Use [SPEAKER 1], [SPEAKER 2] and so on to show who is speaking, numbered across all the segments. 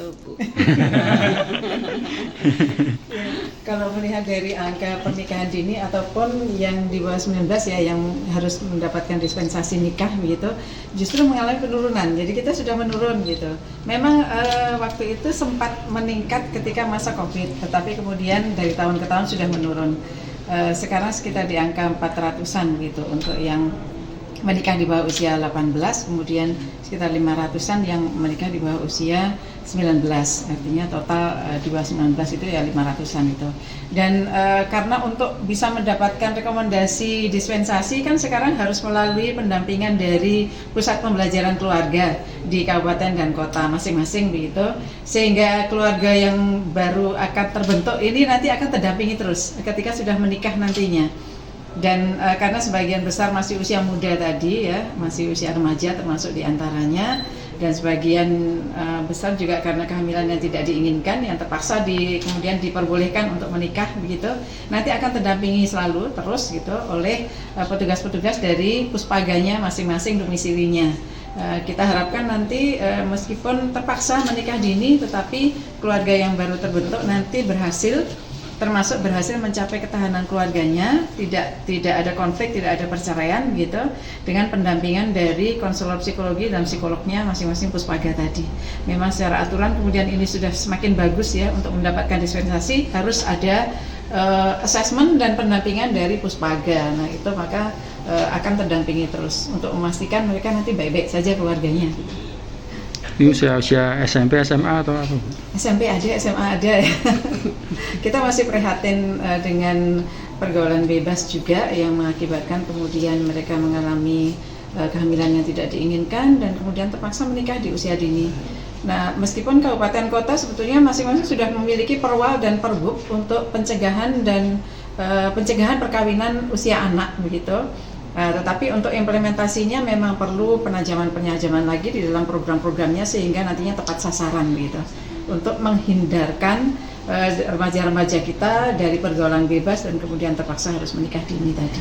[SPEAKER 1] betul, Bu.
[SPEAKER 2] Ya, kalau melihat dari angka pernikahan dini ataupun yang di bawah 19 ya yang harus mendapatkan dispensasi nikah begitu, justru mengalami penurunan. Jadi kita sudah menurun gitu. Memang waktu itu sempat meningkat ketika masa Covid, tetapi kemudian dari tahun ke tahun sudah menurun. Sekarang sekitar di angka 400-an gitu untuk yang menikah di bawah usia 18, kemudian sekitar 500-an yang menikah di bawah usia 19, artinya total di bawah 19 itu ya 500-an itu. Dan karena untuk bisa mendapatkan rekomendasi dispensasi kan sekarang harus melalui pendampingan dari pusat pembelajaran keluarga di kabupaten dan kota masing-masing begitu, sehingga keluarga yang baru akan terbentuk ini nanti akan terdampingi terus ketika sudah menikah nantinya. Dan karena sebagian besar masih usia muda tadi ya, masih usia remaja termasuk diantaranya, dan sebagian besar juga karena kehamilan yang tidak diinginkan, yang terpaksa kemudian diperbolehkan untuk menikah begitu, nanti akan terdampingi selalu terus gitu oleh petugas-petugas dari puspaganya masing-masing domisilinya. Kita harapkan nanti meskipun terpaksa menikah dini, tetapi keluarga yang baru terbentuk nanti berhasil mencapai ketahanan keluarganya, tidak ada konflik, tidak ada perceraian gitu, dengan pendampingan dari konselor psikologi dan psikolognya masing-masing puspaga tadi. Memang secara aturan kemudian ini sudah semakin bagus ya, untuk mendapatkan dispensasi harus ada assessment dan pendampingan dari puspaga. Nah itu maka akan terdampingi terus untuk memastikan mereka nanti baik-baik saja keluarganya.
[SPEAKER 3] Ini usia SMP, SMA atau apa?
[SPEAKER 2] SMP ada, SMA ada. Kita masih prihatin dengan pergaulan bebas juga yang mengakibatkan kemudian mereka mengalami kehamilan yang tidak diinginkan dan kemudian terpaksa menikah di usia dini. Nah, meskipun kabupaten kota sebetulnya masing-masing sudah memiliki perwal dan perbuk untuk pencegahan perkawinan usia anak begitu. Tetapi untuk implementasinya memang perlu penajaman lagi di dalam program-programnya sehingga nantinya tepat sasaran gitu, untuk menghindarkan remaja-remaja kita dari pergaulan bebas dan kemudian terpaksa harus menikah dini tadi.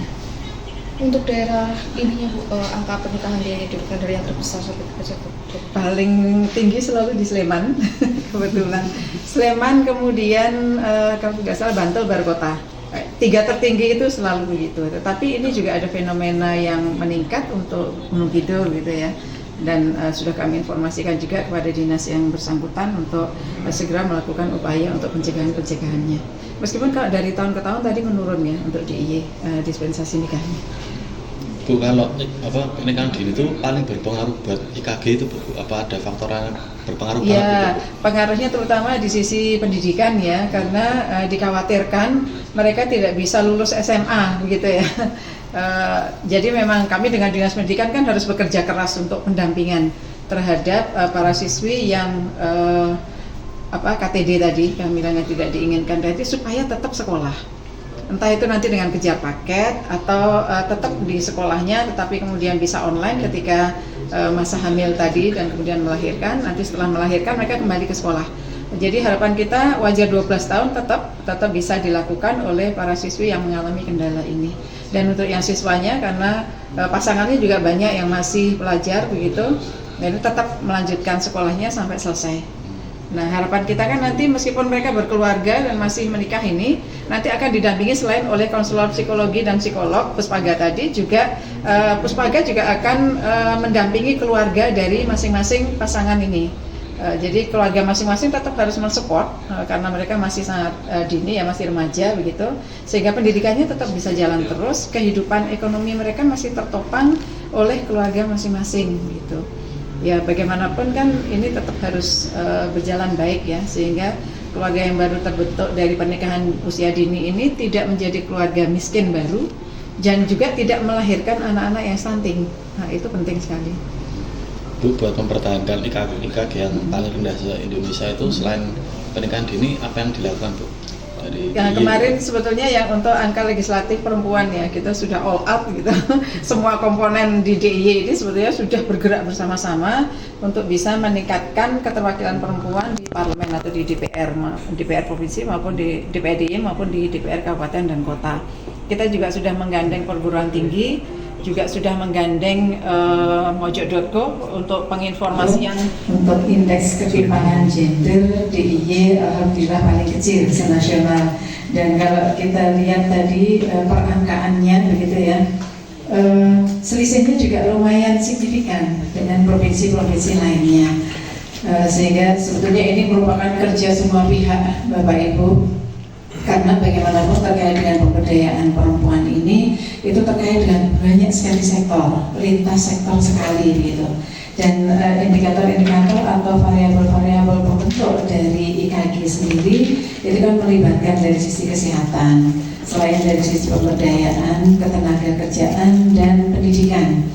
[SPEAKER 4] Untuk daerah ininya Bu, angka pernikahan dini di daerah yang terbesar sampai ke
[SPEAKER 2] paling tinggi selalu di Sleman. Kebetulan Sleman, kemudian kalau tidak salah Bantul, baru kota. 3 tertinggi itu selalu begitu. Tetapi ini juga ada fenomena yang meningkat untuk Gunung Kidul gitu ya. Dan sudah kami informasikan juga kepada dinas yang bersangkutan untuk segera melakukan upaya untuk pencegahannya. Meskipun kalau dari tahun ke tahun tadi menurun ya untuk DIY dispensasi nikahnya.
[SPEAKER 5] Bu, kalau pernikahan dini itu paling berpengaruh buat IKG itu Bu, apa ada faktor yang berpengaruh banget?
[SPEAKER 2] Ya, pengaruhnya terutama di sisi pendidikan ya, karena dikhawatirkan mereka tidak bisa lulus SMA begitu ya. Jadi memang kami dengan dinas pendidikan kan harus bekerja keras untuk pendampingan terhadap para siswi yang KTD tadi, kehamilan yang tidak diinginkan tadi, supaya tetap sekolah. Entah itu nanti dengan kejar paket atau tetap di sekolahnya tetapi kemudian bisa online ketika masa hamil tadi dan kemudian melahirkan. Nanti setelah melahirkan mereka kembali ke sekolah. Jadi harapan kita wajar 12 tahun tetap bisa dilakukan oleh para siswi yang mengalami kendala ini. Dan untuk yang siswanya, karena pasangannya juga banyak yang masih pelajar begitu, dan tetap melanjutkan sekolahnya sampai selesai. Nah, harapan kita kan nanti meskipun mereka berkeluarga dan masih menikah ini, nanti akan didampingi selain oleh konselor psikologi dan psikolog puspaga tadi, juga puspaga juga akan mendampingi keluarga dari masing-masing pasangan ini. Jadi keluarga masing-masing tetap harus mensupport karena mereka masih sangat dini ya, masih remaja begitu, sehingga pendidikannya tetap bisa jalan terus, kehidupan ekonomi mereka masih tertopang oleh keluarga masing-masing gitu. Ya bagaimanapun kan ini tetap harus berjalan baik ya, sehingga keluarga yang baru terbentuk dari pernikahan usia dini ini tidak menjadi keluarga miskin baru dan juga tidak melahirkan anak-anak yang stunting. Nah itu penting sekali.
[SPEAKER 5] Bu, buat mempertahankan IKG yang paling rendah se-Indonesia itu selain pernikahan dini, apa yang dilakukan Bu?
[SPEAKER 2] Kemarin sebetulnya yang untuk angka legislatif perempuan ya, kita sudah all out gitu. Semua komponen di DIY ini sebetulnya sudah bergerak bersama-sama untuk bisa meningkatkan keterwakilan perempuan di parlemen atau di DPR provinsi maupun di DPR DIY maupun di DPR kabupaten dan kota. Kita juga sudah menggandeng perguruan tinggi juga sudah menggandeng mojok.co untuk penginformasian untuk indeks ketimpangan gender DIY alhamdulillah paling kecil senasional. Dan kalau kita lihat tadi perangkaannya begitu ya, selisihnya juga lumayan signifikan dengan provinsi-provinsi lainnya. Sehingga sebetulnya ini merupakan kerja semua pihak Bapak Ibu, karena bagaimanapun terkait dengan pemberdayaan perempuan ini itu terkait dengan banyak sekali sektor, lintas sektor sekali gitu. Dan indikator-indikator atau variabel-variabel pembentuk dari IKG sendiri itu kan melibatkan dari sisi kesehatan, selain dari sisi pemberdayaan, ketenagakerjaan dan pendidikan.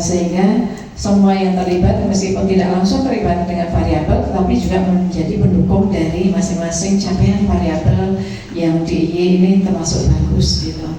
[SPEAKER 2] Sehingga semua yang terlibat meskipun tidak langsung terlibat dengan variabel, tetapi juga menjadi pendukung dari masing-masing capaian variabel yang DIY ini termasuk bagus gitu.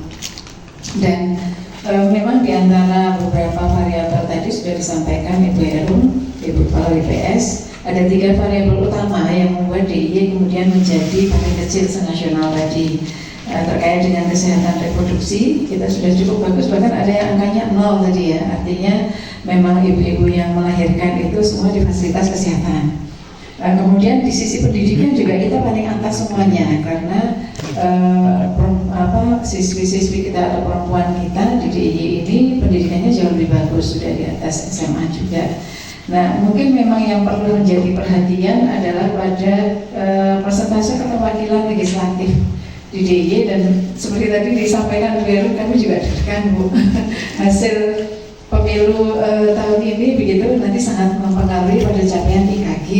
[SPEAKER 2] Dan memang di antara beberapa variabel tadi sudah disampaikan Ibu Erung, Ibu Kepala BPS, ada 3 variabel utama yang membuat DIY kemudian menjadi paling kecil senasional tadi. Terkait dengan kesehatan reproduksi kita sudah cukup bagus, bahkan ada yang angkanya 0 tadi ya, artinya memang ibu-ibu yang melahirkan itu semua di fasilitas kesehatan. Kemudian di sisi pendidikan juga kita paling atas semuanya, karena siswi-siswi kita atau perempuan kita di DIY ini pendidikannya jauh lebih bagus, sudah di atas SMA juga. Nah, mungkin memang yang perlu menjadi perhatian adalah pada persentase keterwakilan legislatif di DIY, dan seperti tadi disampaikan Bu Heru, kami juga deg-degan Bu hasil pemilu tahun ini begitu nanti sangat mempengaruhi pada capaian IKG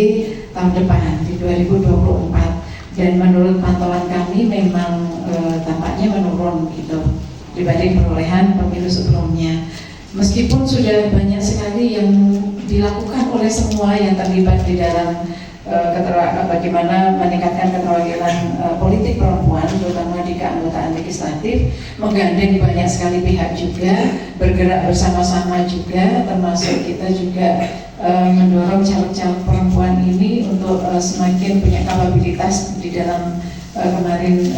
[SPEAKER 2] tahun depan di 2024, dan menurut pantauan kami memang tampaknya menurun gitu dibanding perolehan pemilu sebelumnya. Meskipun sudah banyak sekali yang dilakukan oleh semua yang terlibat di dalam bagaimana meningkatkan keterwakilan politik perempuan, terutama di keanggotaan legislatif, menggandeng banyak sekali pihak juga, bergerak bersama-sama juga, termasuk kita juga mendorong caleg-caleg perempuan ini untuk semakin punya kapabilitas di dalam kemarin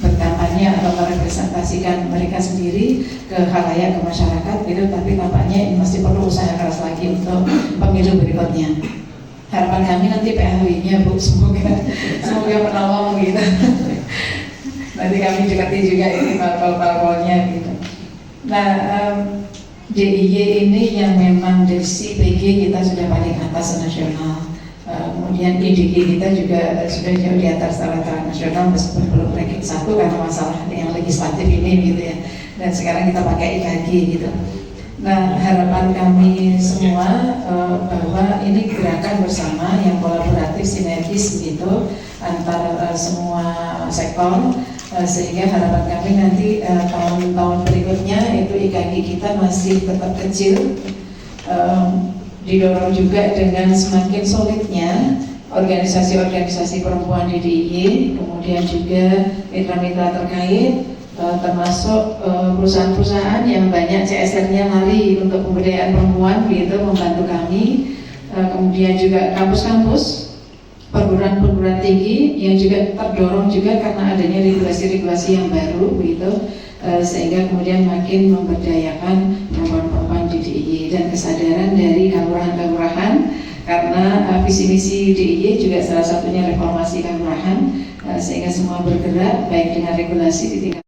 [SPEAKER 2] berkampanye atau merepresentasikan mereka sendiri ke khalayak, ke masyarakat gitu, tapi tampaknya ini masih perlu usaha keras lagi untuk pemilu berikutnya. Harapan kami nanti PHW-nya Bu, semoga menolong gitu. Nanti kami dekati juga ini parpol-parpolnya gitu. Nah, DIY ini yang memang dari PG kita sudah paling atas nasional. Kemudian IDG kita juga sudah jauh di atas rata-rata nasional meskipun belum ranking 1 karena masalah yang legislatif ini gitu ya. Dan sekarang kita pakai IKG gitu. Nah, harapan kami semua bahwa ini gerakan bersama yang kolaboratif, sinergis begitu antara semua sektor, sehingga harapan kami nanti tahun-tahun berikutnya itu IKG kita masih tetap kecil, didorong juga dengan semakin solidnya organisasi-organisasi perempuan di DIY, kemudian juga mitra-mitra terkait, termasuk perusahaan-perusahaan yang banyak CSR-nya lari untuk pemberdayaan perempuan gitu membantu kami, kemudian juga kampus-kampus, perguruan-perguruan tinggi yang juga terdorong juga karena adanya regulasi-regulasi yang baru gitu, sehingga kemudian makin memberdayakan perempuan-perempuan di DIY, dan kesadaran dari kelurahan-kelurahan karena visi misi DIY juga salah satunya reformasi kelurahan, sehingga semua bergerak baik dengan regulasi di tingkat